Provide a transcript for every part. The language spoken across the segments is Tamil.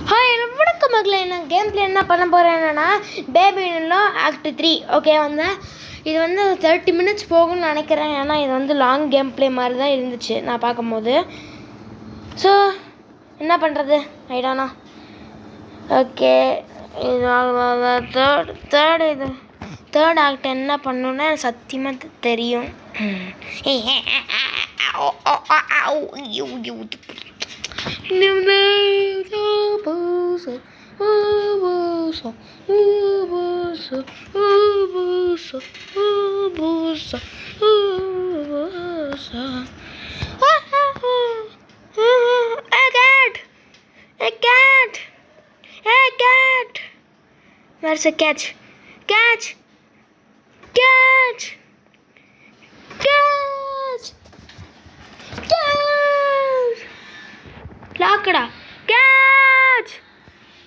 ஹாய் வணக்கம் மகளே. நான் கேம் பிளே என்ன பண்ண போகிறேன்னா பேபிலோ ஆக்ட் 3 ஓகே இது 30 மினிட்ஸ் போகும்னு நினைக்கிறேன். ஏன்னா இது லாங் கேம் பிளே மாதிரி தான் இருந்துச்சு நான் பார்க்கும்போது. ஸோ என்ன பண்ணுறது ஐடானா. ஓகே இது தேர்ட் ஆக்ட் என்ன பண்ணணுன்னா எனக்கு சத்தியமாக தெரியும். Where's a catch? Catch! Catch! Catch! Catch! Locked. Catch!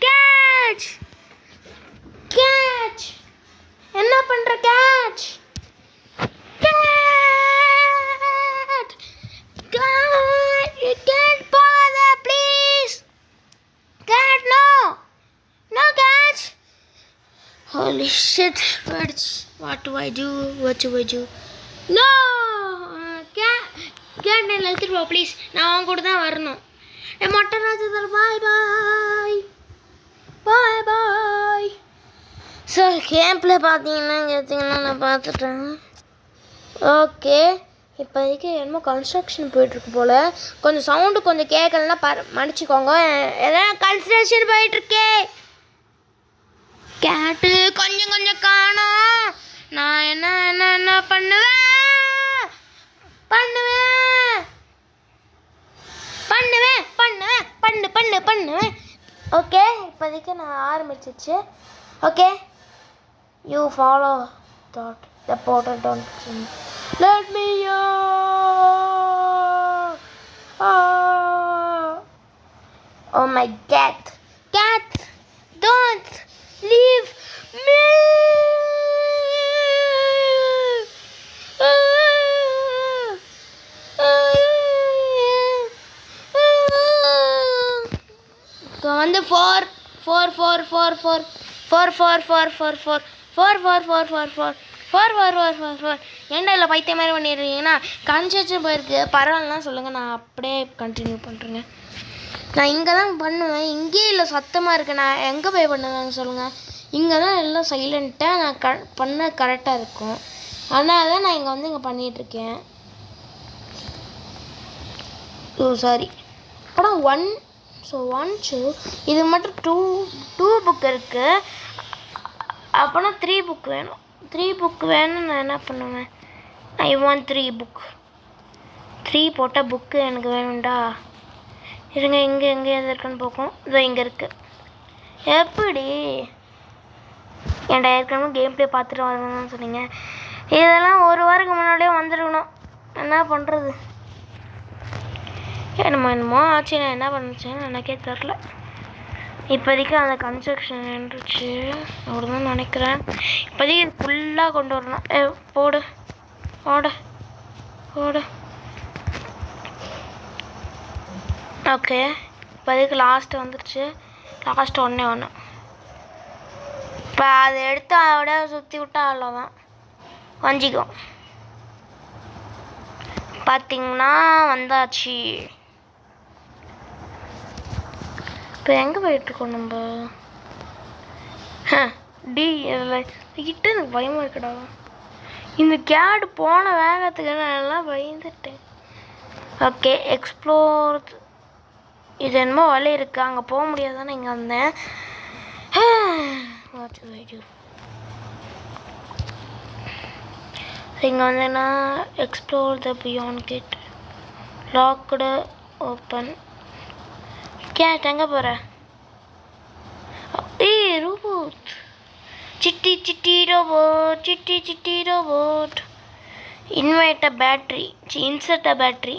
Catch! Catch! என்ன பண்ற catch? Catch! Catch! You can't bother, please. Catch, no! No catch! Holy shit, birds. What do I do? What do I do? No! Cat, நான் எடுத்துட்டு போ ப்ளீஸ். நான் அவங்க கூட தான் வரணும். மொட்டை ராஜதர் பாய் பாய் பாய் பாய். ஸோ கேம்ப்ல பார்த்தீங்கன்னா நான் பார்த்துட்டேன். ஓகே இப்போதைக்கு என்னமோ கன்ஸ்ட்ரக்ஷன் போயிட்டுருக்கு போல். கொஞ்சம் சவுண்டு கொஞ்சம் கேட்கலன்னா மன்னிச்சிக்கோங்க. எதாவது கன்ஸ்ட்ரக்ஷன் போயிட்டுருக்கே. கேட்டு கொஞ்சம் கொஞ்சம் காணோம். நான் என்ன பண்ணுவேன். ஓகே இப்போதைக்கு நான் ஆரம்பிச்சிச்சு. Okay you follow that the portal don't let me oh my gate don't leave me. ஏன்டா இல்லை பைத்திய மாதிரி பண்ணிடுறீங்கன்னா கன்ஸ்ட்ரக்ஷன் போயிருக்கு. பரவாயில்லனா சொல்லுங்கள், நான் அப்படியே கண்டினியூ பண்ணுறேங்க. நான் இங்கே தான் பண்ணுவேன். இங்கே இல்லை சத்தமாக இருக்குது. நான் எங்கே போய் பண்ணுவேன்னு சொல்லுங்கள். இங்கே தான் எல்லாம் சைலண்ட்டாக நான் பண்ண கரெக்டாக இருக்கும். அதனால தான் நான் இங்கே பண்ணிகிட்ருக்கேன். ஓ சாரி அப்புறம் 1 2 இது மட்டும் 2 புக் இருக்குது. அப்போனா 3 புக் வேணும். 3 புக் வேணும். நான் என்ன பண்ணுவேன், ஐ வாண்ட் 3 புக். 3 போட்ட புக்கு எனக்கு வேணும்டா. இருங்க எங்கே எது இருக்குன்னு பார்ப்போம். இதோ இங்கே இருக்குது. எப்படி என்கிட்ட ஏற்கனவே கேம் பிளே பார்த்துட்டு வரணும்னு சொன்னீங்க. இதெல்லாம் ஒரு வாரத்துக்கு முன்னாடியே வந்துருக்கணும். என்ன பண்ணுறது, என்னமோ ஆச்சு. நான் என்ன பண்ணுச்சேன்னு எனக்கே தெரில. இப்போதைக்கு அந்த கன்ஸ்ட்ரக்ஷன் நின்றுச்சு அப்படிதான் நினைக்கிறேன். இப்போதைக்கு இது ஃபுல்லாக கொண்டு வரணும். போடு ஓகே இப்போதைக்கு லாஸ்ட்டு வந்துருச்சு. லாஸ்ட்டு ஒன்று இப்போ அதை எடுத்து அதோட சுற்றி விட்டா அவ்வளோதான் வஞ்சிக்கும். பார்த்திங்கன்னா வந்தாச்சு. இப்போ எங்கே போயிட்டுருக்கோம் நம்ம? கிட்ட எனக்கு பயமாக இருக்குடா. இந்த கேடு போன வேகத்துக்கு நான் எல்லாம் பயந்துட்டேன். Okay explore. இது என்னமோ வழி இருக்குது, அங்கே போக முடியாதானே இங்கே வந்தேன். இங்கே explore the beyond gate locked open. Gate எங்கே போகிற? Robot city robot insert a battery.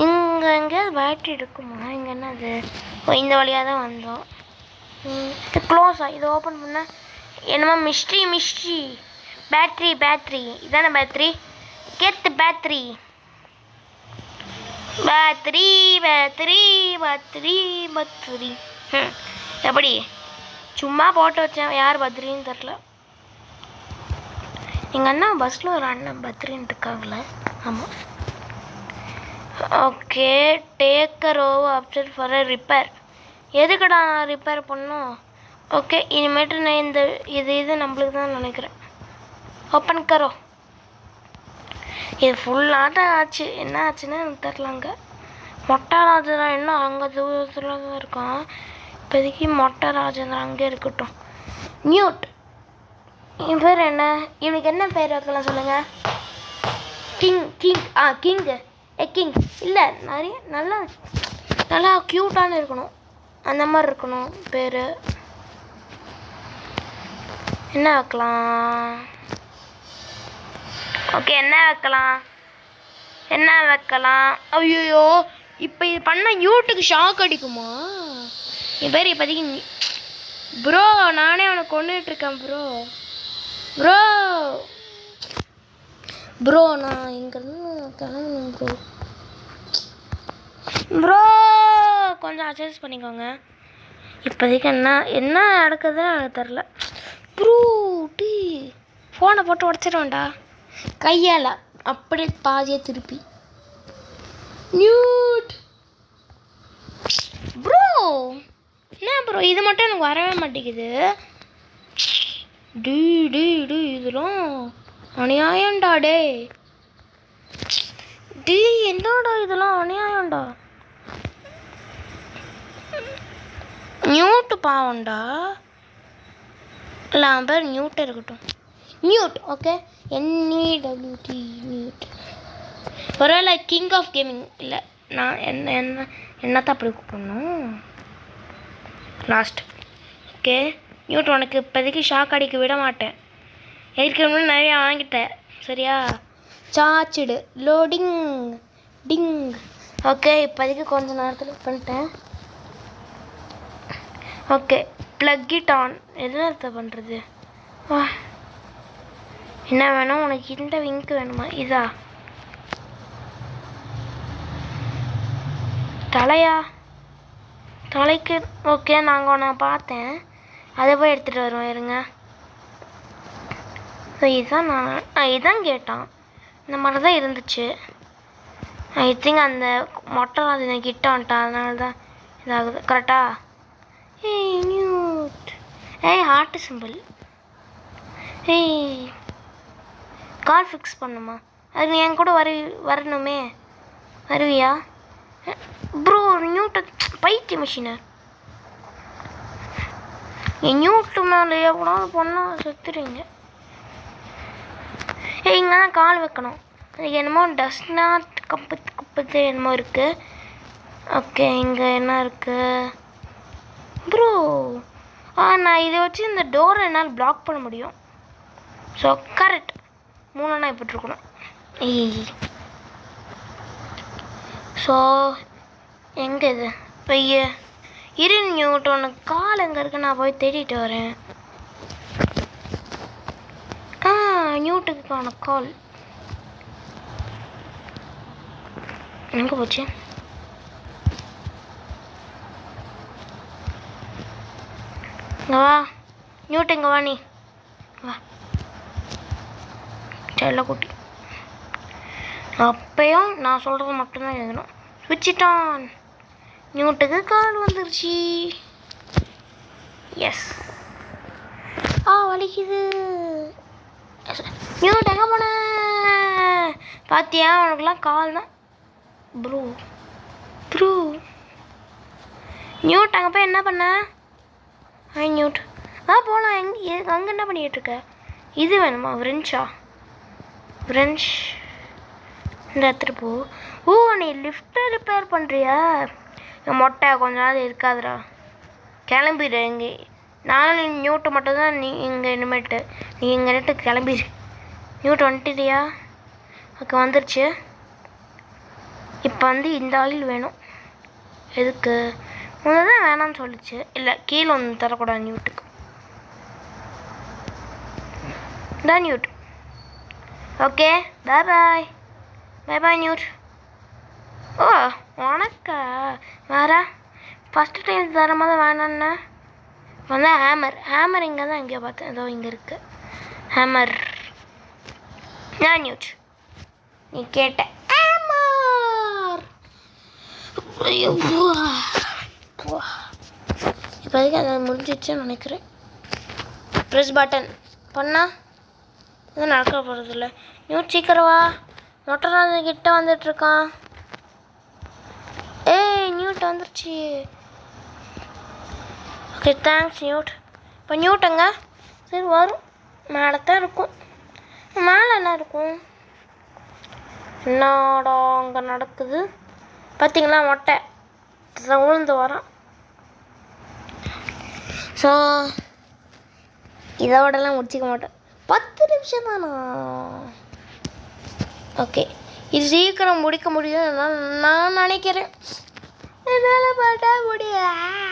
இங்கே எங்கேயாவது பேட்ரி இருக்குமா? இங்கே என்னது? இந்த வழியாக தான் வந்தோம். க்ளோஸா? இது ஓப்பன் பண்ண என்னமோ மிஸ்ட்ரி பேட்ரி இதானே battery. Get the battery. Badri Badri Badri Badri. எப்படி சும்மா போட்டு வச்சேன், யார் பத்ரின்னு தெரில. எங்கள் அண்ணா பஸ்ஸில் ஒரு அண்ணன் பத்ரின்னு இருக்காங்கள. ஆமாம். Okay, take a row option for a repair. எதுக்கடா நான் ரிப்பேர் பண்ணணும்? ஓகே, இனிமேட்டு நான் இந்த இது நம்மளுக்கு தான் நினைக்கிறேன். ஓப்பன் கரோ. இது ஃபுல்லாட்டம் ஆச்சு. என்ன ஆச்சுன்னா எனக்கு தெரிலங்க. மொட்டை ராஜேந்திரா இன்னும் அங்கே தூரத்தில் தான் இருக்கான். இப்போதைக்கு மொட்டை ராஜேந்திரா அங்கே இருக்கட்டும். நியூட் என் பேர் என்ன? இவனுக்கு என்ன பேர் வைக்கலாம் சொல்லுங்கள்? கிங். கிங்கு. கிங் இல்லை, நிறைய நல்லா க்யூட்டான இருக்கணும், அந்த மாதிரி இருக்கணும் பேர். என்ன வைக்கலாம்? ஓகே, என்ன வைக்கலாம்? ஐயோ, இப்போ இது பண்ண நியூட்டுக்கு ஷாக் அடிக்குமா? என் பேர் இப்போதைக்கு ப்ரோ. நானே அவனை கொண்டுட்ருக்கேன் ப்ரோ. நான் இங்கேருந்து கிளம்பணும் ப்ரோ. கொஞ்சம் அட்ஜஸ்ட் பண்ணிக்கோங்க. இப்போதைக்கு என்ன நடக்குதுன்னு எனக்கு தெரில ப்ரோ. ஃபோனை போட்டு உடச்சிடுவேன்டா கையால், அப்படியே பாதியை திருப்பி. Nude bro. என்ன ப்ரோ, இது மட்டும் எனக்கு வரவே மாட்டேங்குது. இதெல்லாம் அநியாயம்டா. என்னடா இதெல்லாம் அநியாயம்டா. நியூட்டு பாவம்டா. இல்லை, அவன் பேர் நியூட்டே இருக்கட்டும். நியூட். Okay, NEWT Newt. பரவாயில்ல, கிங் ஆஃப் கேமிங் இல்லை. நான் என்னத்தான் அப்படி கூப்பிடணும் லாஸ்ட். ஓகே நியூட், உனக்கு இப்போதைக்கு ஷாக் அடிக்க விட மாட்டேன். ஏற்கனவே நிறையா வாங்கிட்டேன் சரியா? சார்ஜ்டு லோடிங் டிங். ஓகே, இப்போதைக்கு கொஞ்சம் நேரத்தில் பண்ணிட்டேன். Okay, plug it on. எதுனா பண்ணுறது? வா, என்ன வேணும் உனக்கு? இந்த விங்க் வேணுமா? இதா தலைக்கு? ஓகே, நான் பார்த்தேன், அதை போய் எடுத்துகிட்டு வருவேன் இருங்க. ஸோ இதான் கேட்டான். இந்த மாதிரி தான் இருந்துச்சு. ஐ திங்க் அந்த மொட்டை அது கிட்ட வந்துட்டான், அதனால தான் இதாகுது. கரெக்டா? Newt. Hard simple. Car fix பண்ணுமா? அது நீ என் கூட வரணுமே. வருவியா ப்ரோ? நியூட்டை பைத்திய மிஷினை என் நியூட்டு மேலே எவ்வளோ பண்ணால் செத்துருவீங்க. இங்கே தான் கால் வைக்கணும். அதுக்கு என்னமோ டஸ்ட்நாட் குப்பத்து என்னமோ இருக்குது. ஓகே, இங்கே என்ன இருக்குது ப்ரோ? நான் இதை வச்சு இந்த டோரை என்னால் பிளாக் பண்ண முடியும். ஸோ கரெக்ட், 3 இப்படி இருக்கணும். ஸோ எங்கே இது பைய? இரு நியூட், உனக்கு கால் எங்கே இருக்கு? நான் போய் தேடிட்டு வரேன். நியூட்டுக்கு உனக்கு கால் எங்கே போச்சு? இங்கே வா நியூட், இங்கே வா, நீ வா. செல்ல குட்டி, அப்பயும் நான் சொல்கிறது மட்டும்தான் கேட்கணும். ஸ்விட்ச் ஆன். நியூட்டுக்கு கால் வந்துருச்சு. எஸ். வலிக்குது. நியூட் எங்கே போன? பாத்தியா, உனக்குலாம் கால் தான் ப்ரோ. நியூட் அங்கே போய் என்ன பண்ண? நியூட் போகலாம். அங்கே என்ன பண்ணிகிட்டு இருக்க? இது வேணுமா? ஃப்ரெஞ்ச் இந்த இடத்துல போ. நீ லிஃப்ட்டை ரிப்பேர் பண்ணுறியா? மொட்டை கொஞ்ச நாள் இருக்காதுடா, கிளம்பிடு. இங்கே நானும் நியூட்டு மட்டும்தான். நீ இங்கே இனிமேட்டு நீ இங்கே நட்டு கிளம்பிடு. நியூட் வந்துட்டியா? ஓகே, வந்துருச்சு. இப்போ இந்த ஆயில் வேணும். எதுக்கு? முதல்ல தான் வேணாம்னு சொல்லிச்சு. இல்லை, கீழே ஒன்று தரக்கூடாது நியூட்டுக்கு. தான் நியூட். ஓகே, பாய் நியூட். ஓ உனக்கா வேற ஃபஸ்ட்டு டைம் தரும்போது வேணாண்ணா வந்து ஹேமர் இங்கே தான் எங்கேயோ பார்த்தேன். ஏதோ இங்கே இருக்குது ஹேமர். நான் நியூட் நீ கேட்ட ஹேமர். இப்போதைக்கு அதை முடிஞ்சிடுச்சுன்னு நினைக்கிறேன். ப்ரெஸ் பட்டன் பண்ணால் எதுவும் நடக்க போகிறதில்ல. நியூட் சீக்கிரவா, மொட்டராஜன் கிட்ட வந்துட்டுருக்கான். ஏய் நியூட் வந்துருச்சு. Okay thanks Newt. இப்போ நியூட்டுங்க சரி வரும், மேலே தான் இருக்கும். மேலே என்ன இருக்கும்? என்னடா அங்கே நடக்குது பார்த்தீங்களா? மொட்டை உழுந்து வரான். ஸோ இதோடலாம் முடிச்சிக்க மாட்டேன், 10 நிமிஷம் தானா? ஓகே இது சீக்கிரம் முடிக்க முடியும் நான் நினைக்கிறேன். என்னால் பாட்ட முடியாது.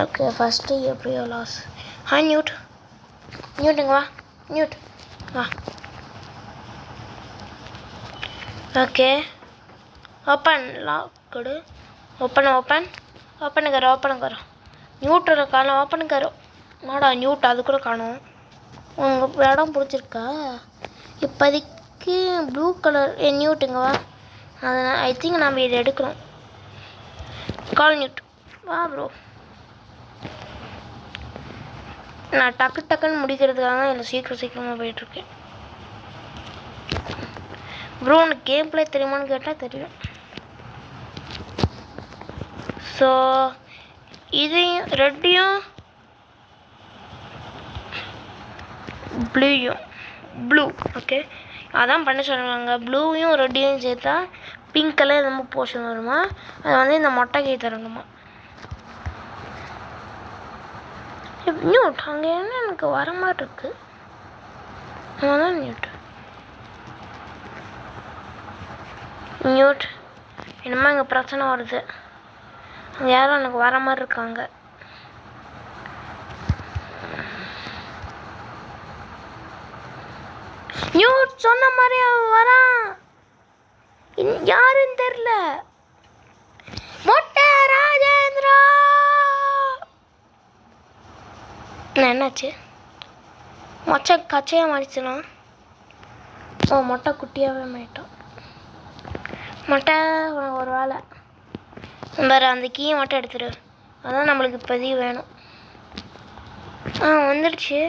ஓகே ஃபஸ்ட்டு எப்படியோ லாஸ். ஹாய் நியூட், நியூட்டுங்க வா, நியூட் வா. ஓகே ஓப்பன் லாக் கொடு. ஓப்பன் करो நியூட்டரை காணும். ஓப்பன் கரோ மாடா நியூட் அது கூட காணும். உங்கள் இடம் பிடிச்சிருக்கா? இப்போதைக்கு ப்ளூ கலர் நியூட்டுங்க வா. அதை ஐ திங்க் நம்ம இதை எடுக்கணும். கால் நியூட் வா ப்ரோ. நான் டக்குன்னு முடிக்கிறதுக்காக தான் இதில் சீக்கிரமாக போயிட்டுருக்கேன். ப்ரோ உனக்கு கேம் பிளே தெரியுமான்னு கேட்டால் தெரியும். ஸோ இதையும் ரெட்டையும் ப்ளூ ஓகே அதான் பண்ண சொல்லுவாங்க. ப்ளூவையும் ரெட்டையும் சேர்த்தா பிங்க் கலர் ரொம்ப போர்ஷன் வருமா, அது வந்து இந்த மொட்டைக்கை தரணுமா. நியூட் அங்கே என்ன எனக்கு வர மாதிரி இருக்குது. அதான் நியூட் என்னமோ இங்கே பிரச்சனை வருது. அங்கே யாரும் எனக்கு வர மாதிரி இருக்காங்க. நியூட் சொன்ன மாதிரி அவன் வரான், யாருன்னு தெரியல. மொட்டை ராஜேந்திரா என்னாச்சு? மொச்சை கச்சையாக மாறிச்சுனா? ஓ மொட்டை குட்டியாகவே மாறிட்டோம். மொட்டை உனக்கு ஒரு வேலை வேறு அந்த கீயை மட்டும் எடுத்துரு, அதான் நம்மளுக்கு இப்போதைக்கு வேணும். வந்துடுச்சு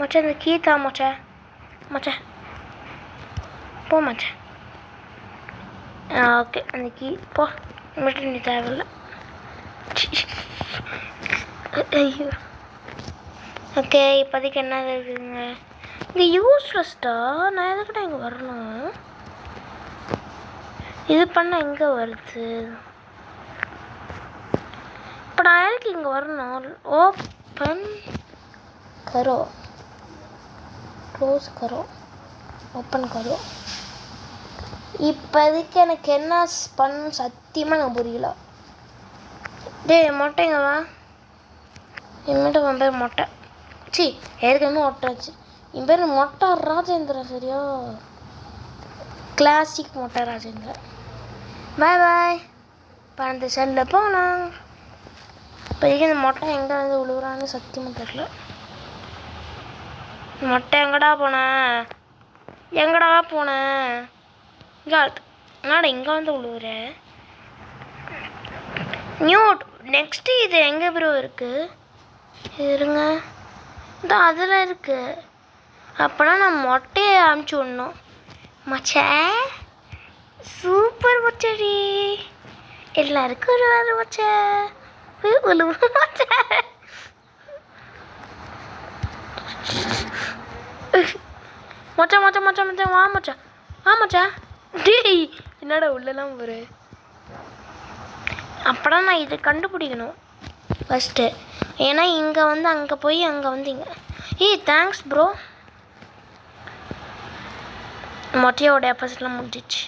மொச்சை. அந்த கீ தான் மொச்சை போ மொச்சை. ஓகே அந்த கீ போ, மட்டும் நீ தேவையில்லை. ஐயோ ஓகே இப்போதைக்கு என்ன இருக்குதுங்க இங்கே யூஸ்லெஸ்டா? நான் எதுக்கிட்ட இங்கே வரணும்? இது பண்ண எங்கே வருது? இப்போ நான் எதுக்கு இங்கே வரணும்? ஓப்பன் கரோ, க்ளோஸ் கரோ, ஓப்பன் கரோ. இப்போதைக்கு எனக்கு என்ன பண்ண சத்தியமாக எனக்கு புரியல. டேய் மொட்டைங்க வா. இனிமேட்டு உன் பேர் மொட்டை. சி ஏற்கனவே மொட்டைச்சு. என் பேர் மொட்டை ராஜேந்திரா சரியா? கிளாசிக் மொட்டை ராஜேந்திரா. பாய் பாய். பறந்து செல்ல போகலாம். இப்போதைக்கு இந்த மொட்டை எங்கே வந்து விழுவுறான்னு சத்தியமாக தெரியல. மொட்டை எங்கடா போனேன்? இங்கே என்னடா இங்கே வந்து விழுவுற? நியூட் நெக்ஸ்ட்டு இது எங்கே ப்ரோ இருக்குது? இருங்க இந்த அதில் இருக்குது. அப்போனா நான் மொட்டையை அமுச்சு விடணும். மொச்சை சூப்பர் மொச்சடி, எல்லாருக்கும் ஒரு வேறு மொச்சை உழுவு மொச்சை. மொச்சை மொச்சை மொச்சை மொச்சை வா மொச்சை வா மொச்சை. டேய் என்னடா உள்ளெல்லாம் ஒரு அப்போனா நான் இதை கண்டுபிடிக்கணும் ஃபஸ்ட்டு. ஏன்னா இங்கே வந்து அங்கே போய் அங்கே வந்து இங்கே. Thanks bro. மொட்டையோட எபிசோட்லாம் முடிஞ்சிச்சு.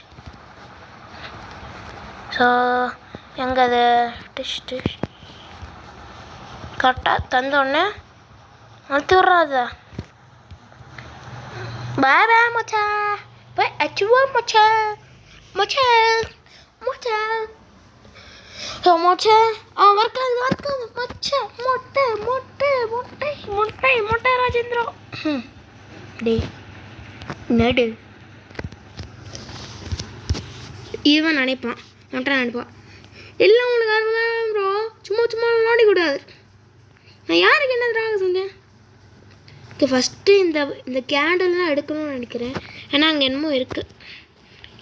ஸோ எங்கே அது டிஷ் கரெக்டாக தந்தோடனே அழுத்தி விட்றாத. பாய் பாய் மொச்சா. போய் அச்சுவா மொச்சை மொச்சை மொச்சை மொச்சை வர்க்காது மொச்சை மொட்டை மொட்டை மொட்டை மொட்டை மொட்டை ராஜேந்திரா டே நடு இவன் நினைப்பான் மொட்டை நினைப்பான் எல்லாம் உங்களுக்கு அறுபதாயிரம் ப்ரோ சும்மா சும்மா விளாடி கூடாது நான் யாருக்கு என்ன திராக செஞ்சேன் ஓகே ஃபஸ்ட்டு இந்த கேண்டல்லாம் எடுக்கணும்னு நினைக்கிறேன் ஏன்னா அங்கே என்னமோ இருக்குது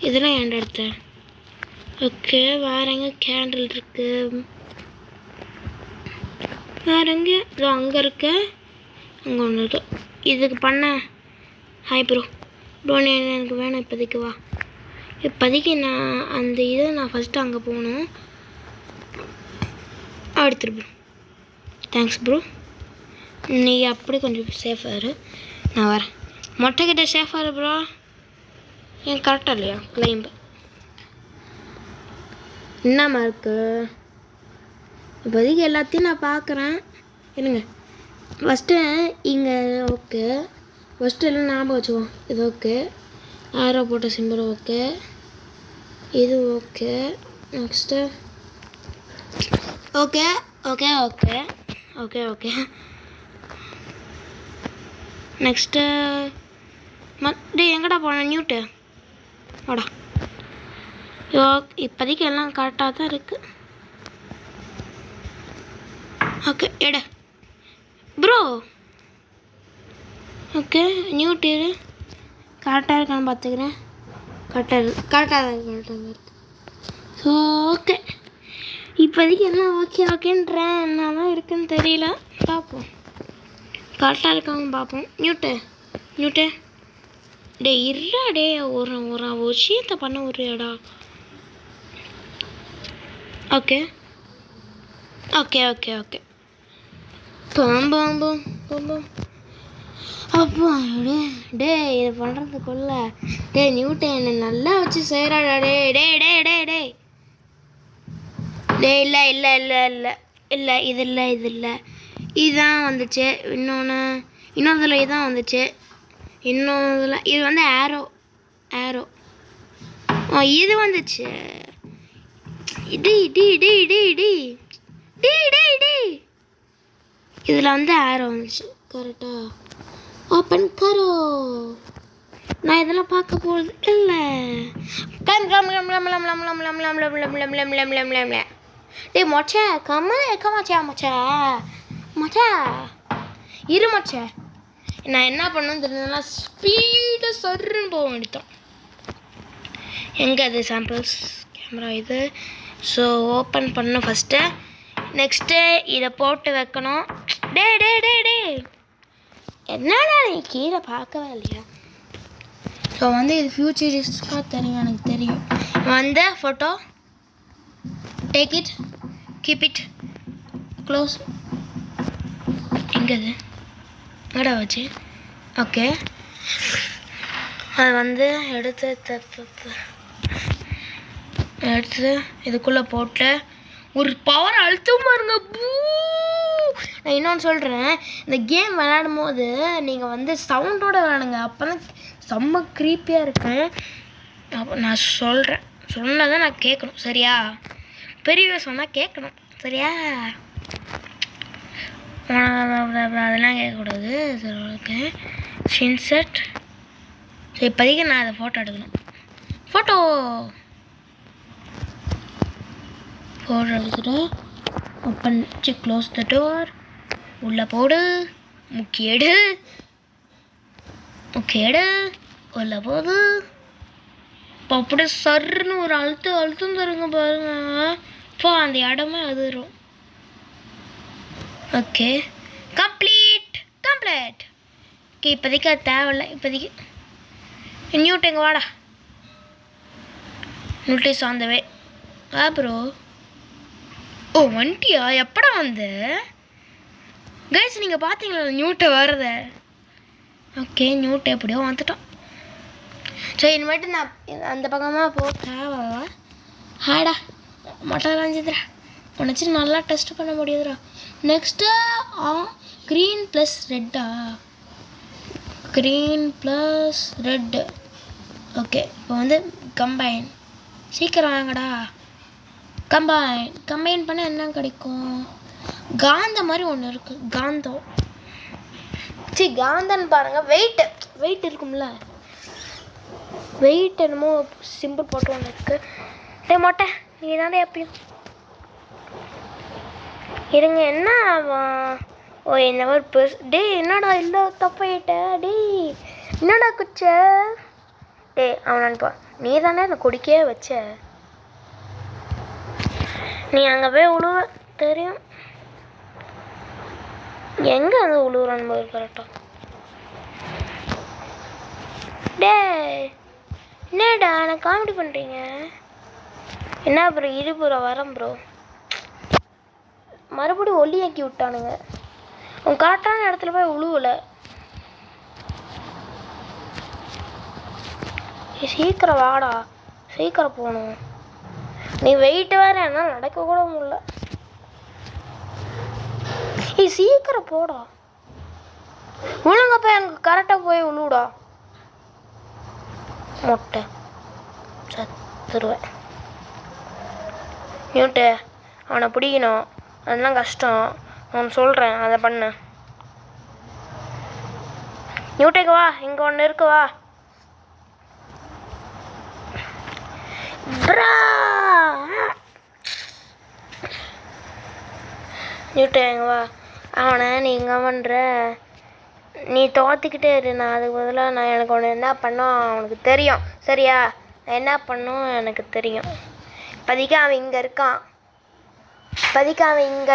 இதெல்லாம் ஏன்டா எடுத்தேன் ஓகே வேறு எங்கே கேண்டில் இருக்குது வேறு எங்கே இதோ அங்கே இருக்கு அங்கே ஒன்று இருக்குது இதுக்கு பண்ண ஹாய் ப்ரோ டோனி எனக்கு வேணும் இப்போதைக்கு வா இப்போதைக்கு நான் அந்த இதை நான் ஃபஸ்ட்டு அங்கே போகணும் எடுத்துரு ப்ரோ தேங்க்ஸ் ப்ரோ நீ அப்படி கொஞ்சம் சேஃபாக இரு நான் வரேன் மொட்டைக்கிட்ட சேஃபாக இரு ப்ரோ ஏன் கரெக்டாக இல்லையா கிளைம்பு என்னம்மா இருக்குது இப்போதைக்கு எல்லாத்தையும் நான் பார்க்குறேன் என்னங்க ஃபஸ்ட்டு இங்கே ஓகே ஃபஸ்ட்டு எல்லாம் ஞாபகம் வச்சுக்குவோம் இது ஓகே ஆரோ போட்ட சிம்பிள் ஓகே இது okay next okay okay okay okay okay next day எங்கடா போன நியூட்டு வாடா இப்போதைக்கு எல்லாம் கரெக்டாக தான் இருக்குது ஓகே எடு ப்ரோ ஓகே நியூட்டு கரெக்டாக இருக்கான்னு பார்த்துக்கிறேன் கரெக்டாக இருக்கு ஸோ ஓகே இப்போதைக்கு எல்லாம் ஓகே ஓகேன்றேன் என்ன தான் இருக்குன்னு தெரியல பார்ப்போம் கரெக்டாக இருக்காங்கன்னு பார்ப்போம் நியூட்டு டே இருடா டே ஒரு விஷயத்தை பண்ண விட்றியாடா ஓகே ஓகே ஓகே ஓகே போம்போம் அப்போ டே இதை பண்ணுறதுக்குள்ள டே நியூட்டை என்னை நல்லா வச்சு செய்கிறாடா டே டே டே டே டே டே இல்லை இல்லை இல்லை இல்லை இல்லை இது இல்லை இதுதான் வந்துச்சு இன்னொருதில் இதுதான் வந்துச்சு இன்னொருதில் இது வந்து ஆரோ இது வந்துச்சு டி டி டி டி டி டி டி டி இதில் வந்து ஆரோ வந்துச்சு கரெக்டாக ஓப்பன் கரோ நான் இதெல்லாம் பார்க்க போகிறது இல்லை டே மொச்சை மொச்சை இரு மொச்சை நான் என்ன பண்ணணும்னு தெரிஞ்சதுன்னா ஸ்பீடாக சருன்னு போக வேண்டியதான் எங்கே அது சாம்பிள்ஸ் கேமரா இது ஸோ ஓப்பன் பண்ணணும் ஃபஸ்ட்டு நெக்ஸ்ட்டு இதை போட்டு வைக்கணும் டே டே டே டே என்னடா நீ கீழே பார்க்கவே இல்லையா ஸோ வந்து இது ஃபியூச்சரிஸ்டாக தெரியும் எனக்கு தெரியும் வந்து photo take it keep it close எங்கே அது எங்கடா வச்சு ஓகே அது வந்து எடுத்து இதுக்குள்ளே போட்டு ஒரு பவர் அழுத்தம் பாருங்க நான் இன்னொன்று சொல்கிறேன் இந்த கேம் விளையாடும் போது நீங்கள் வந்து சவுண்டோடு விளையாடுங்க அப்போ தான் செம்ம க்ரீப்பியாக இருக்கும் அப்போ நான் சொல்கிறேன் சொன்னதை நான் கேட்கணும் சரியா பெரியவ சொன்னால் கேட்கணும் சரியா அதெல்லாம் கேட்கக்கூடாது சரி ஓகே ஷின்செட் சரி இப்போதைக்கு நான் அதை ஃபோட்டோ எடுக்கணும் ஃபோட்டோ எடுத்துட்டு ஓப்பன் க்ளோஸ் த டோர் உள்ளே போடு முக்கியடு உள்ளே போடு இப்போ அப்படியே சர்ன்னு ஒரு அழுத்தம் தருங்க பாருங்க இப்போ அந்த இடமே அதுரும் ஓகே கம்ப்ளீட் ஓகே இப்போதைக்கு அது தேவையில்லை இப்போதைக்கு நியூட் எங்கே வாடா நோட்டீஸ் ஆன் த வே வா ப்ரோ ஓ வண்டியா எப்படா வந்து கைஸ் நீங்கள் பார்த்தீங்களா நியூட்டை வர்றத ஓகே நியூட்டை எப்படியோ வந்துட்டோம் ஸோ இனிமேட்டு நான் அந்த பக்கமாக தேவைவா ஹாடா மட்டை வாங்கிதுரா உனச்சு நல்லா டெஸ்ட் பண்ண முடியுதுரா நெக்ஸ்ட்டு க்ரீன் ப்ளஸ் ரெட்டா க்ரீன் ப்ளஸ் ரெட்டு ஓகே இப்போ வந்து கம்பைன். சீக்கிரம் வாங்கடா. கம்பைன் பண்ண என்ன கிடைக்கும்? காந்தம் மாதிரி ஒன்று இருக்குது. காந்தம் காந்தன்னு பாருங்கள். வெயிட் இருக்கும்ல, வெயிட் என்னமோ சிம்பிள் போட்டு ஒன்று இருக்குது. டே மொட்டை நீ தானே எப்பயும் இருங்க. என்ன ஓ என்ன ஒரு டே என்னடா இல்லை தப்பாயிட்ட. டே என்னடா குச்ச. டே அவன் நினைப்பா நீ தானே என்னை குடிக்கவே வச்ச. நீ அங்கே போய் உழுவ தெரியும். எங்கே வந்து உழுவுறான்னு போது கரெக்டாக. டே என்னடா எனக்கு காமெடி பண்ணுறீங்க என்ன ப்ரோ? இரு ப்ரோ வரேன் ப்ரோ. மறுபடியும் ஒல்லியாக்கி விட்டானுங்க. உன் கரெக்டான இடத்துல போய் உழுவலை. சீக்கிரம் வாடா, சீக்கிரம் போகணும். நீ வெயிட் வேற என்னால் நடக்க கூட முடியல. சீக்கிரம் போடா. ஒழுங்கப்ப எங்க கரெக்டாக போய் உழுவுடா. மொட்டை சத்துருவேன். நியூட்டு அவனை பிடிக்கணும். அதெல்லாம் கஷ்டம். நான் சொல்கிறேன் அதை பண்ணு. நியூட்டுக்கு வா, இங்கே ஒன்று இருக்கு வா. நியூட்டு எங்க வா. அவனை நீ இங்கே பண்ணுற, நீ தோற்றுக்கிட்டே இரு. நான் அதுக்கு பதிலாக நான் எனக்கு ஒன்று என்ன பண்ணோம் அவனுக்கு தெரியும் சரியா? நான் என்ன பண்ணோம் எனக்கு தெரியும். இப்போதைக்கு அவன் இங்கே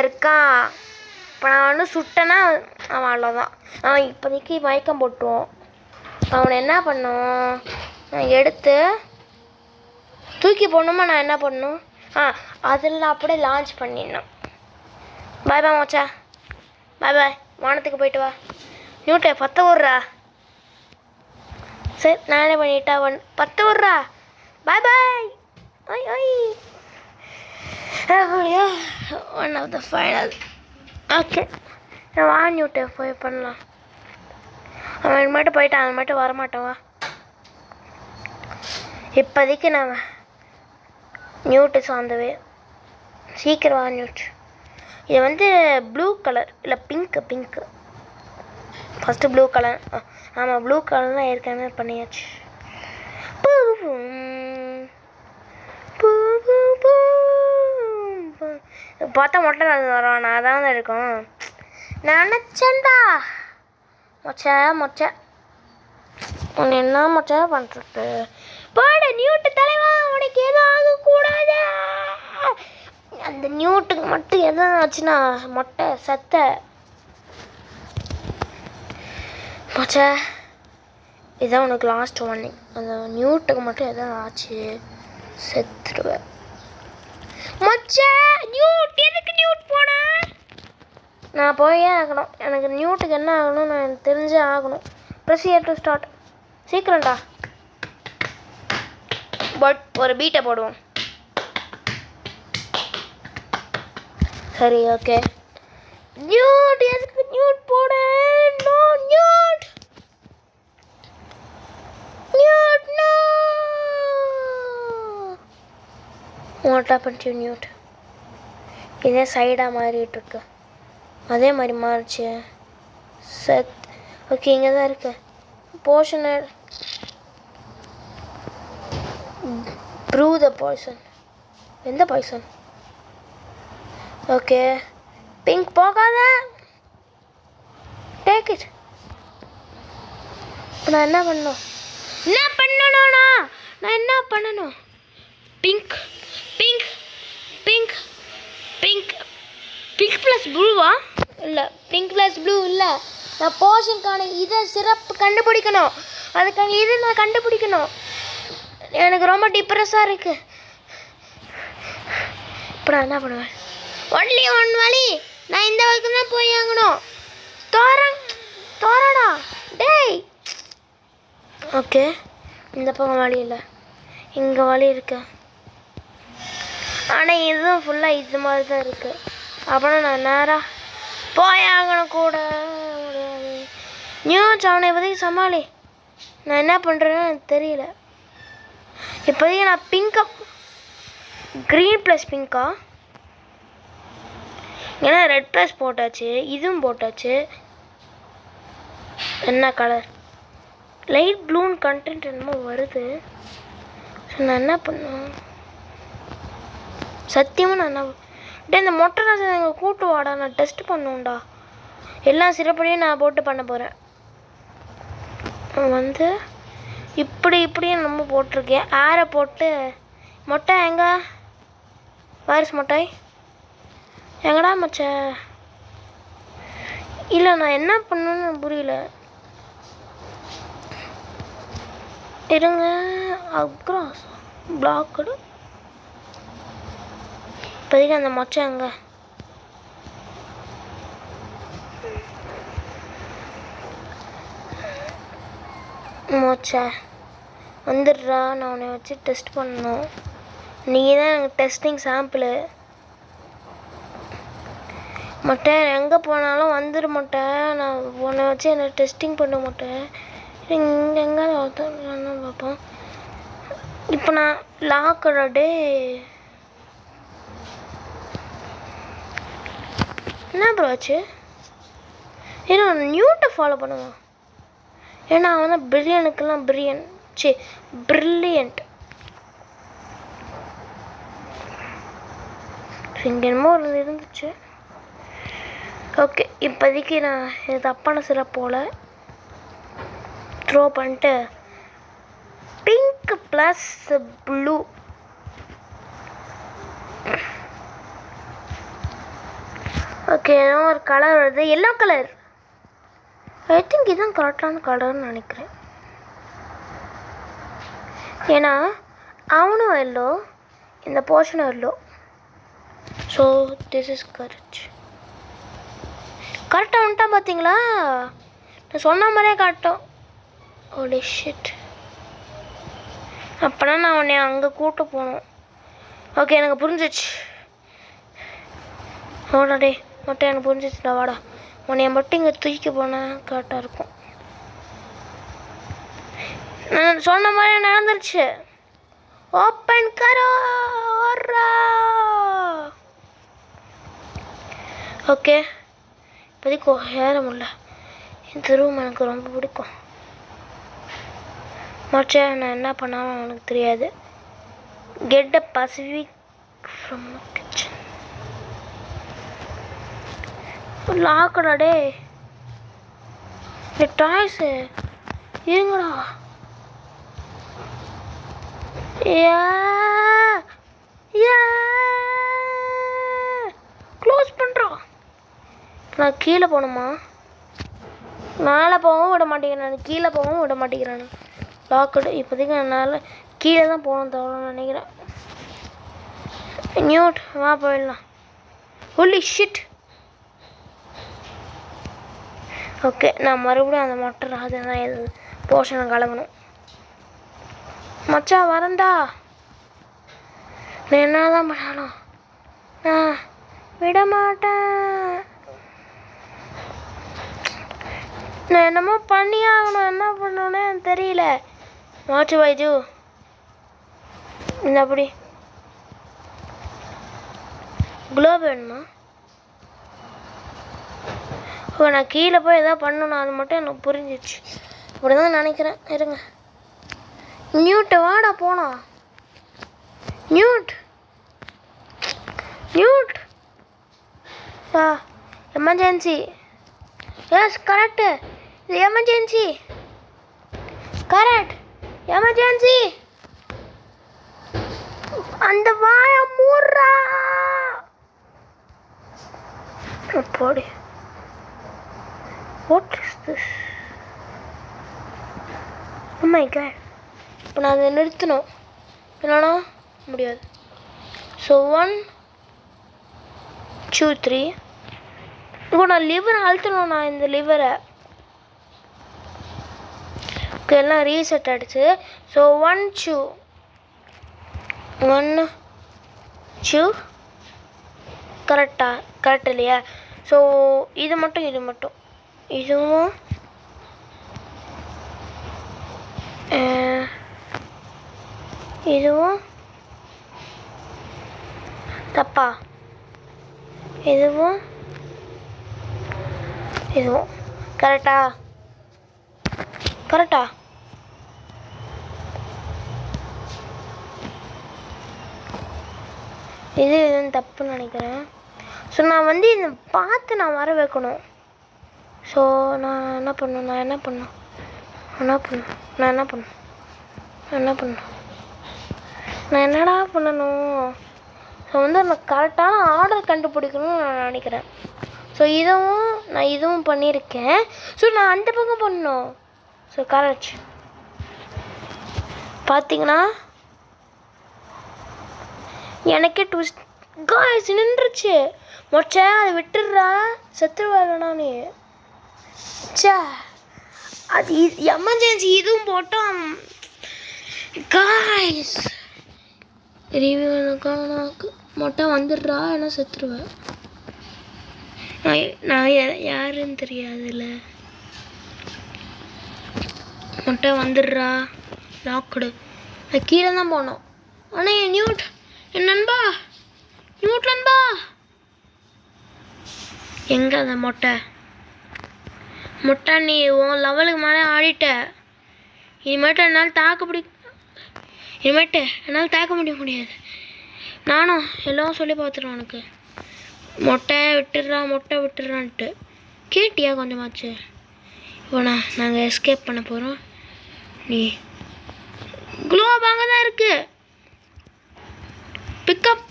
இருக்கான். இப்போ நான் வந்து சுட்டேன்னா அவன் அவ்வளோதான். அவன் இப்போதைக்கு மயக்கம் போட்டுருவோம். அவனை என்ன பண்ணும், நான் எடுத்து தூக்கி போடணுமா? நான் என்ன பண்ணணும்? அதில் அப்படியே லான்ச் பண்ணிடணும். பாய் பாய் மச்சா, பாய் பாய். வானத்துக்கு போயிட்டு வா. நியூட்டே 10 விட்றா. சரி நானே பண்ணிட்டா. 10 விட்றா. பாய் பாய். ஐய் ஐய் அப்படியா? One of the final. Okay வா நியூட்டே போய் பண்ணலாம். அவன் மட்டும் போயிட்டான், அவன் மட்டும் வரமாட்டான். வா இப்போதைக்கு நான் நியூட்டு சார்ந்தவே. சீக்கிரம் வா நியூட். இது வந்து ப்ளூ கலர் இல்லை பிங்க்கு. First blue colour. ஆமாம் ப்ளூ கலர்லாம் ஏற்கனவே பண்ணியாச்சு. பார்த்தா மொட்டை வரும். நான் அதான் இருக்கும் நினச்சேன்டா. மொச்சை உன்னை என்ன மொச்சை பண்ணுறது? பாடு நியூட்டு தலைவா, உனக்கு எதுவும் ஆகக்கூடாது. அந்த நியூட்டுக்கு மட்டும் எதுவும் ஆச்சுன்னா மொட்டை சத்த மொச்சை. இதுதான் உனக்கு லாஸ்ட் வார்னிங். அந்த நியூட்டுக்கு மட்டும் எதுவும் ஆச்சு செத்துருவேன். மொச்சை நியூட் எதுக்கு நியூட் போனா? நான் போயே ஆகணும். எனக்கு நியூட்டுக்கு என்ன ஆகணும் நான் எனக்கு தெரிஞ்சே ஆகணும். Press here to start. சீக்கிரம்டா. பட் ஒரு பீட்டை போடுவோம். சரி ஓகே. நியூட் எதுக்கு நியூட் போடு? No newt no. What happen to newt? இதே சைடாக மாறிட்டு இருக்கு. அதே மாதிரி மாறிச்சு. ஓகே இங்கே தான் இருக்கு. போஷனர் ப்ரூ த பாய்சன். எந்த பாய்சன்? ஓகே பிங்க் போகாத. Take it. நான் என்ன பண்ணணும்? நான் என்ன பண்ணணும்? பிங்க் ப்ளஸ் ப்ளூவா? இல்லை பிங்க் ப்ளஸ் ப்ளூ இல்லை. நான் போர்ஷனுக்கான இதை சிறப்பு கண்டுபிடிக்கணும். அதுக்கான இது நான் கண்டுபிடிக்கணும். எனக்கு ரொம்ப டிப்ரெஸ்ஸாக இருக்குது. இப்போ நான் என்ன பண்ணுவேன்? ஒன்லி ஒன் வழி. நான் இந்த வரைக்கும் தான் போய் ஆகணும். தோறடா டேய். ஓகே இந்த பக்கம் வழி இல்லை, இங்கே வழி இருக்கு. ஆனால் இதுவும் ஃபுல்லாக இது மாதிரி தான் இருக்குது. அப்புறம் நான் நேராக போய் ஆகணும் கூட முடியாது. நியூஸ் அவனை பற்றி சமாளி. நான் என்ன பண்ணுறேன்னு எனக்கு தெரியல. இப்போதைக்கு நான் பிங்க் க்ரீன் ப்ளஸ் பிங்க்கா, ஏன்னா ரெட் ப்ளஸ் போட்டாச்சு, இதுவும் போட்டாச்சு. என்ன கலர்? லைட் ப்ளூன்னு கண்டென்ட் என்னமோ வருது. ஸோ நான் என்ன பண்ணுவேன்? சத்தியமாக நான் என்ன டே இந்த மொட்டை ராசை எங்கள் கூட்டு வாடா, நான் டெஸ்ட் பண்ணுவேன்டா. எல்லா சிறப்படியும் நான் போட்டு பண்ண போகிறேன். வந்து இப்படியே நம்ம போட்டிருக்கேன். ஆரை போட்டு மொட்டை எங்கே வாரிசு மொட்டை எங்கடா மச்ச? இல்லை நான் என்ன பண்ணணுன்னு புரியல. இருங்க. அக்ராஸ் பிளாக்குடு இப்போதைக்கு அந்த மொச்சம் எங்க? மொச்ச வந்துடுறா. நான் உன்னை வச்சு டெஸ்ட் பண்ணணும். நீ தான் எனக்கு டெஸ்டிங் சாம்பிளு. மாட்டேன் எங்கே போனாலும் வந்துட மாட்டேன். நான் உன்னை வச்சு என்னை டெஸ்டிங் பண்ண மாட்டேன். இங்கே எங்கே பார்ப்போம். இப்போ நான் லாக்கடே என்ன ப்ரோ ஆச்சு? ஏன்னா நியூட்டை ஃபாலோ பண்ணுவேன். ஏன்னா அவன் தான் பிரில்லியனுக்கெல்லாம் பிரில்லியன்ட். இங்கே என்னமோ ஒரு இருந்துச்சு. ஓகே இப்போதைக்கு நான் இது தப்பான சிறப்பு போல் த்ரோ பண்ணிட்டு பிங்க் ப்ளஸ் ப்ளூ. ஓகே ஏதோ ஒரு கலர் வருது, எல்லோ கலர். ஐ திங்க் இதுதான் கரெக்டான கலர்னு நினைக்கிறேன். ஏன்னா அவனும் எல்லோ, இந்த போர்ஷனும் yellow. So this is correct. கரெக்டாக வந்துட்டான் பார்த்தீங்களா? நான் சொன்ன மாதிரியே காட்டும். Holy shit. அப்போனா நான் உன்னை அங்கே கூட்டு போகணும். ஓகே எனக்கு புரிஞ்சிச்சு. ஓடாடே மட்டும் எனக்கு புரிஞ்சிச்சுடா. வாடா உன்னைய மட்டும் இங்கே தூக்கி போனால் கரெக்டாக இருக்கும். நான் சொன்ன மாதிரி நடந்துருச்சு. ஓப்பன் கரோ. ஓகே இப்போதைக்கு ஏற முடியல. இந்த ரூம் எனக்கு ரொம்ப பிடிக்கும். மச்சா நான் என்ன பண்ணாலும் எனக்கு தெரியாது. Get a pacific from kitchen. லாக்கடா டே. இந்த டாய்ஸு இருங்கடா. க்ளோஸ் பண்ணுறோம். நான் கீழே போகணுமா? மேலே போகவும் விட மாட்டேங்கிறானு, கீழே போகவும் விட மாட்டேங்கிறானு. லாக்கடு. இப்போதைக்கு என்னால் கீழே தான் போகணும் தவிர நினைக்கிறேன். நியூட் வா போயிடலாம். Holy shit. ஓகே நான் மறுபடியும் அந்த மொட்டை ராஜா தான் எது போர்ஷனை கலக்கணும். மச்சா வரண்டா. நான் என்ன தான் பண்ணாலும் நான் விட மாட்டேன். நான் என்னமோ பண்ணி ஆகணும். என்ன பண்ணணுன்னு எனக்கு தெரியல. மாச்சு வைஜு இந்த அப்படி குளோப் வேணுமா? ஓ நான் கீழே போய் எதாவது பண்ணணும். அது மட்டும் எனக்கு புரிஞ்சிச்சு. அப்படி தான் நினைக்கிறேன். இருங்க. நியூட்டு வாடா போனா. Newt emergency. Yes correct. இது எமர்ஜென்சி. Correct emergency. அந்த வாய மூடுறா. போடி. What is this? Oh my god. இப்போ நான் அதை நிறுத்தணும். இல்லைனா முடியாது. ஸோ 1 2 3. இப்போ நான் லிவரை அழுத்தணும். நான் இந்த லிவரை எல்லாம் ரீசெட் ஆகிடுச்சு. ஸோ 1 2 1 2 கரெக்ட் இல்லையா? ஸோ இது மட்டும் இதுவும் இதுவும் தப்பா, இதுவும் இதுவும் கரெக்டா? கரெக்டா? இது எதுவும் தப்புன்னு நினைக்கிறேன். ஸோ நான் வந்து இதை பார்த்து நான் வர வைக்கணும். ஸோ நான் என்ன பண்ணணும்? நான் என்னடா பண்ணணும்? ஸோ வந்து நான் கரெக்டான ஆர்டர் கண்டுபிடிக்கணும்னு நான் நினைக்கிறேன். ஸோ இதுவும் பண்ணியிருக்கேன். ஸோ நான் அந்த பக்கம் பண்ணணும். So correct. பார்த்தீங்கன்னா எனக்கே ட்விஸ்ட் காய்ஸ் நின்றுச்சு. மொச்சை அதை விட்டுடுறா, செத்துருவேடா நீ. சே, அது எமர்ஜென்சி இதுவும் போட்டோம் காய்ஸ். ரிவ்யூ எனக்கு மொட்டை வந்துடுறா, ஏன்னா செத்துருவேன். நான் யாருன்னு தெரியாதுல்ல. மொட்டை வந்துடுறா, லாக்குடு. நான் கீழே தான் போனோம். ஆனால் என் நண்பா எங்கே அந்த மொட்டை நீ உன் லெவலுக்கு மேலே ஆடிட்ட. இனிமேட்டு என்னால் தாக்க முடியாது. நானும் எல்லாம் சொல்லி பார்த்துருவேன் உனக்கு. மொட்டை விட்டுறான்ட்டு கேட்டியா கொஞ்சமாச்சு? இப்போ நாங்கள் எஸ்கேப் பண்ண போகிறோம். நீ க்ளோப் அங்கே தான் இருக்கு. பிக்கப்.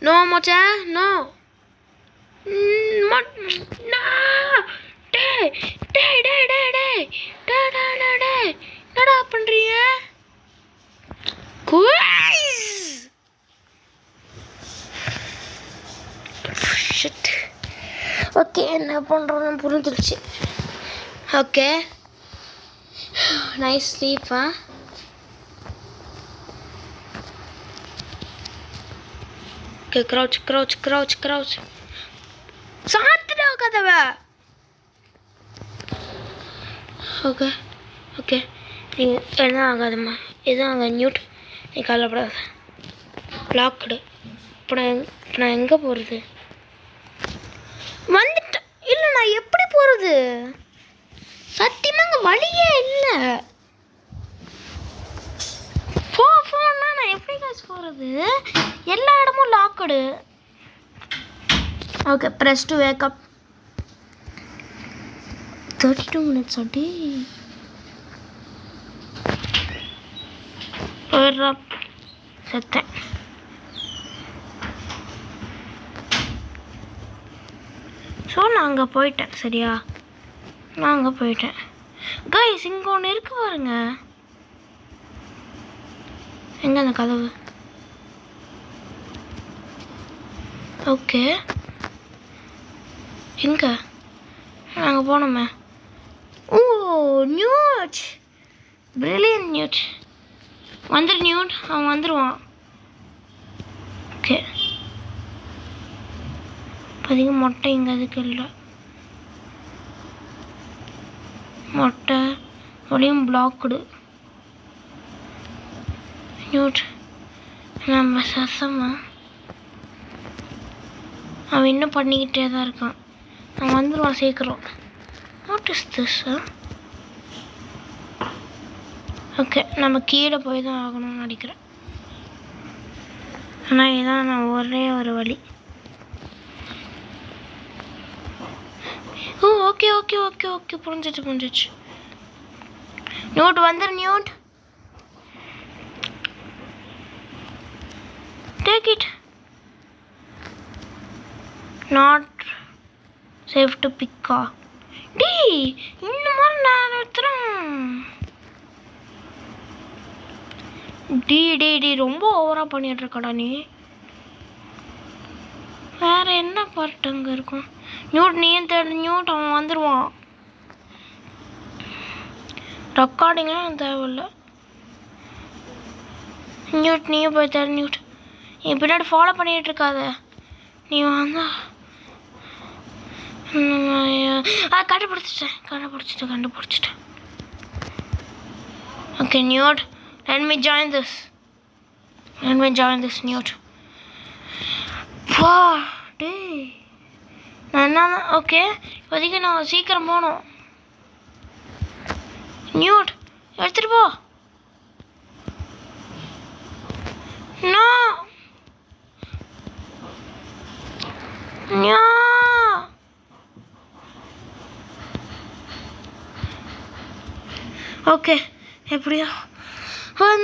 No mocha, no. என்னடா பண்றீங்க? ஓகே, என்ன பண்ணுறோன்னு புரிஞ்சிருச்சு. ஓகே, நைஸ் ஸ்லீப்பா. Okay, crouch. சாத்துடா கதவை. ஓகே நீங்கள் எதுவும் ஆகாதும்மா, எதுவும் ஆகாது நியூட், நீ கவலைப்படாத. லாக்குடு. இப்போ நான் எங்கே போகிறது? வந்துட்டேன். இல்லை, நான் எப்படி போகிறது? சத்தியமாக அங்கே வழியே இல்லை. ஃபோன்னா நான் எப்படி காசு போகிறது? எல்லா இடமும் locked. Okay, press to wake up. 32 minutes ஆட்டி செத்தேன். ஸோ நான் அங்கே போயிட்டேன். சரியா, நான் அங்கே போயிட்டேன். கைஸ், இங்கே ஒன்று இருக்கு பாருங்க. எங்கே அந்த கதவு? ஓகே, எங்கே நாங்கள் போனோமே? ஓ, நியூட், பிரில்லியன்ட் நியூட். நியூட், அவன் வந்துடுவான். ஓகே, இப்போதைக்கு மொட்டை இங்கே அதுக்கு இல்லை. மொட்டை ஒளியும் பிளாக்குடு. நியூட் நம்ம சசமா அவன் இன்னும் பண்ணிக்கிட்டே தான் இருக்கான். அவன் வந்துடுவான் சீக்கிரம். What is this? ஓகே, நம்ம கீழே போய் தான் ஆகணும்னு நினைக்கிறேன். ஆனால் இதான் நான் ஒரே ஒரு வழி. ஓ, ஓகே, புரிஞ்சிச்சு. நியூட் வந்துரு. Newt, take it. Not safe to பிக்கா. இந்த மாதிரி நான் எடுத்துறேன். டி ரொம்ப ஓவரா பண்ணிட்டு இருக்கடா நீ. வேற என்ன பார்ட் அங்கே இருக்கும்? நியூட் நீயும் தேடு. நியூட் அவன் வந்துடுவான். ரெக்கார்டிங்லாம் தேவையில்லை. நியூட் நீயும் போய் தேடு. நியூட் என் பின்னாடி ஃபாலோ பண்ணிகிட்டு இருக்காத. நீ வந்தா கண்டுபிடிச்சிட்டேன். Okay, Newt. Let me join this. Newt. வா டேய் நான் ஓகே இப்போதைக்கு நான் சீக்கிரம் போகணும். நியூட் எடுத்துட்டு போ. நோ நோ ஓகே எப்படியோ